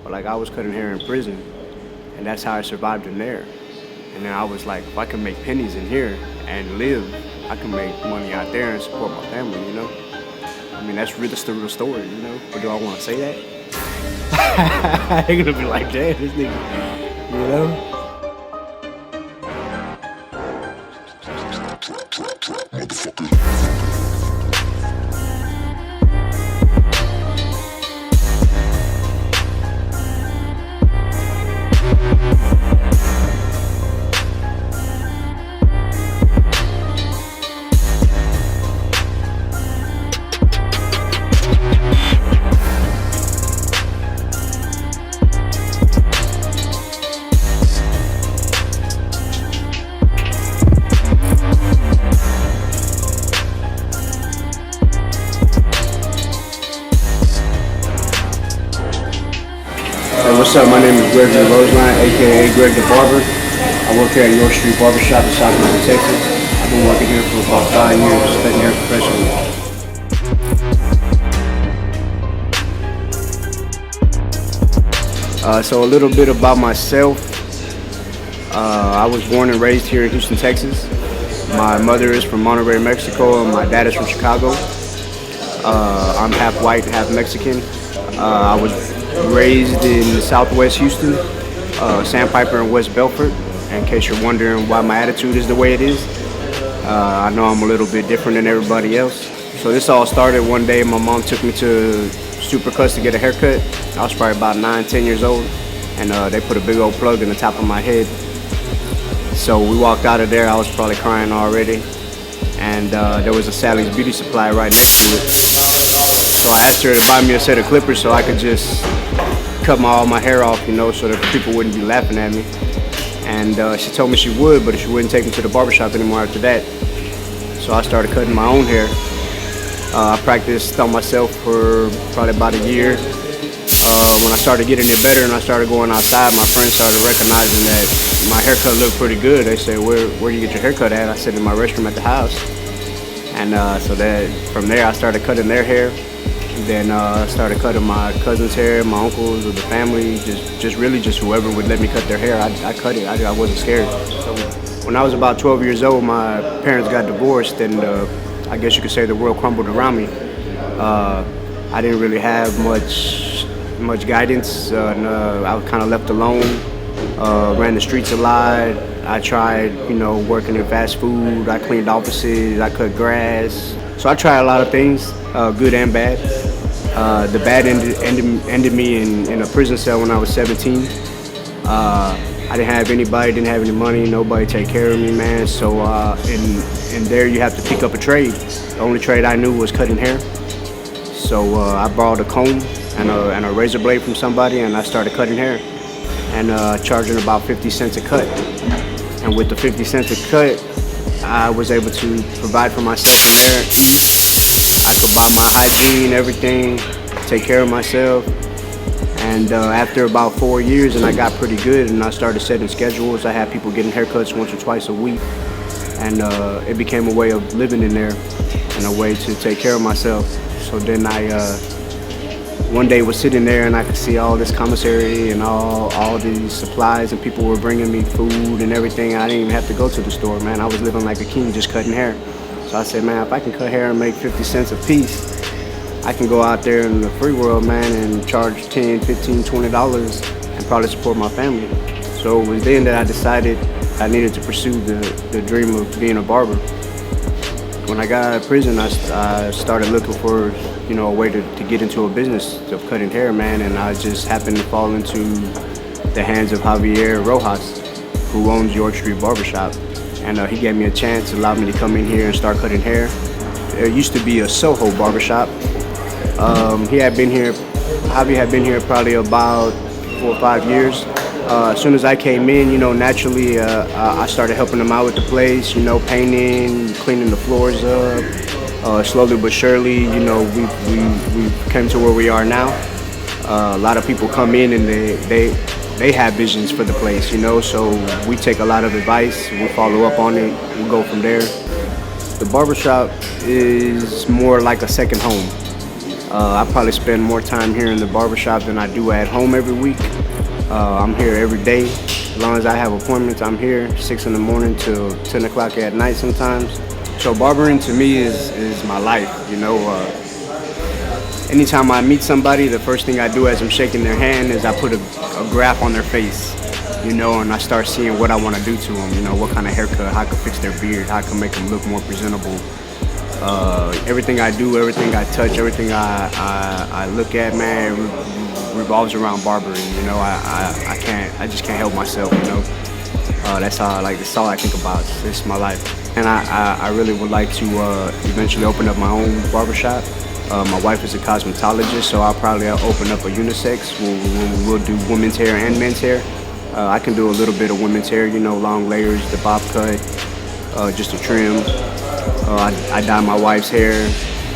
But like I was cutting hair in prison, and that's how I survived in there. And then I was like, if I can make pennies in here and live, I can make money out there and support my family, you know? I mean, that's the real story, you know? But do I want to say that? They're gonna be like, damn, this nigga, you know? Hey, what's up? My name is Gregory Roesslein, aka Greg the Barber. I work here at York Street Barbershop in South Houston, Texas. I've been working here for about 5 years, cutting hair professionally. So a little bit about myself. I was born and raised here in Houston, Texas. My mother is from Monterrey, Mexico, and my dad is from Chicago. I'm half white, half Mexican. I was raised in Southwest Houston, Sandpiper and West Belfort. In case you're wondering why my attitude is the way it is, I know I'm a little bit different than everybody else. So this all started one day. My mom took me to Supercuts to get a haircut. I was probably about 9, 10 years old, and they put a big old plug in the top of my head. So we walked out of there. I was probably crying already, and there was a Sally's Beauty Supply right next to it. So I asked her to buy me a set of clippers so I could just cut all my hair off, you know, so that people wouldn't be laughing at me. And she told me she would, but she wouldn't take me to the barbershop anymore after that. So I started cutting my own hair. I practiced on myself for probably about a year. When I started getting it better and I started going outside, my friends started recognizing that my haircut looked pretty good. They said, where do you get your haircut at? I said, in my restroom at the house. And so that from there I started cutting their hair. Then I started cutting my cousin's hair, my uncles, or the family, just whoever would let me cut their hair. I cut it. I wasn't scared. So when I was about 12 years old, my parents got divorced, and I guess you could say the world crumbled around me. I didn't really have much guidance. I was kind of left alone. Ran the streets a lot. I tried, you know, working in fast food. I cleaned offices. I cut grass. So I tried a lot of things, good and bad. The bad ended me in a prison cell when I was 17. I didn't have anybody, didn't have any money, nobody take care of me, man. So in there you have to pick up a trade. The only trade I knew was cutting hair. So I borrowed a comb and a razor blade from somebody, and I started cutting hair and charging about 50 cents a cut. And with the 50 cents a cut, I was able to provide for myself in there, eat. I could buy my hygiene, everything, take care of myself. And after about 4 years, and I got pretty good, and I started setting schedules. I had people getting haircuts once or twice a week, and it became a way of living in there and a way to take care of myself. So then I one day was sitting there, and I could see all this commissary and all these supplies, and people were bringing me food and everything. I didn't even have to go to the store, man. I was living like a king, just cutting hair. So I said, man, if I can cut hair and make 50 cents a piece, I can go out there in the free world, man, and charge $10, $15, $20 and probably support my family. So it was then that I decided I needed to pursue the dream of being a barber. When I got out of prison, I started looking for, you know, a way to get into a business of cutting hair, man, and I just happened to fall into the hands of Javier Rojas, who owns York Street Barbershop. And he gave me a chance, allowed me to come in here and start cutting hair. There used to be a Soho barbershop. Javi had been here probably about 4 or 5 years. As soon as I came in, you know, naturally I started helping him out with the place, you know, painting, cleaning the floors up. Slowly but surely, you know, we came to where we are now. A lot of people come in and they have visions for the place, you know, so we take a lot of advice, we follow up on it, we go from there. The barbershop is more like a second home. I probably spend more time here in the barbershop than I do at home every week. I'm here every day. As long as I have appointments, I'm here 6 in the morning till 10 o'clock at night sometimes. So barbering to me is my life, you know. Anytime I meet somebody, the first thing I do as I'm shaking their hand is I put a graph on their face, you know, and I start seeing what I want to do to them, you know, what kind of haircut, how I can fix their beard, how I can make them look more presentable. Everything I do, everything I touch, everything I look at, man, revolves around barbering. You know, I just can't help myself. You know, that's all I think about. This is my life, and I really would like to eventually open up my own barbershop. My wife is a cosmetologist, so I'll probably open up a unisex. We'll do women's hair and men's hair. I can do a little bit of women's hair, you know, long layers, the bob cut, just a trim. I dye my wife's hair.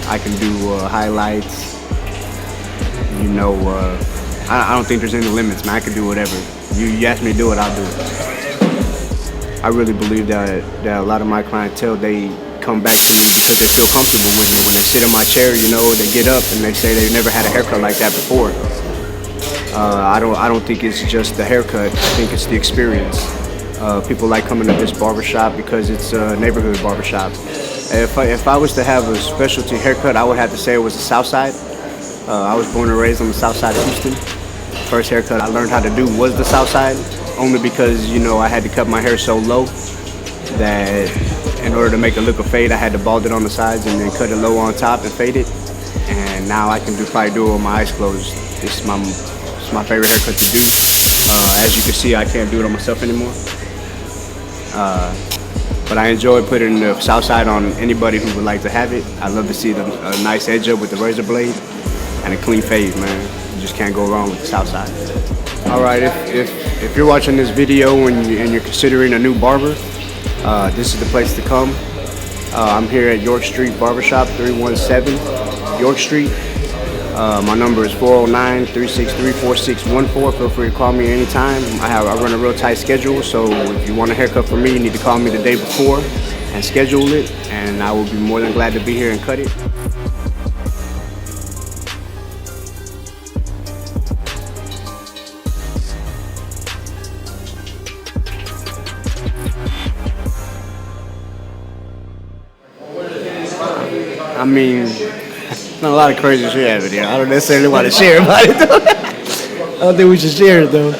I can do highlights. You know, I don't think there's any limits, man. I can do whatever. You ask me to do it, I'll do it. I really believe that a lot of my clientele, they come back to me because they feel comfortable with me. When they sit in my chair, you know, they get up and they say they've never had a haircut like that before. I don't think it's just the haircut. I think it's the experience. People like coming to this barbershop because it's a neighborhood barbershop. If I was to have a specialty haircut, I would have to say it was the South Side. I was born and raised on the South Side of Houston. First haircut I learned how to do was the South Side, only because, you know, I had to cut my hair so low that in order to make it look a fade, I had to bald it on the sides and then cut it low on top and fade it. And now I can probably do it with my eyes closed. It's my favorite haircut to do. As you can see, I can't do it on myself anymore. But I enjoy putting the South Side on anybody who would like to have it. I love to see a nice edge up with the razor blade and a clean fade, man. You just can't go wrong with the South Side. All right, if you're watching this video and you're considering a new barber, this is the place to come. I'm here at York Street Barbershop, 317 York Street. My number is 409-363-4614. Feel free to call me anytime. I run a real tight schedule, so if you want a haircut from me, you need to call me the day before and schedule it, and I will be more than glad to be here and cut it. I mean, not a lot of crazy shit happening here. I don't necessarily want to share about it though. I don't think we should share it though.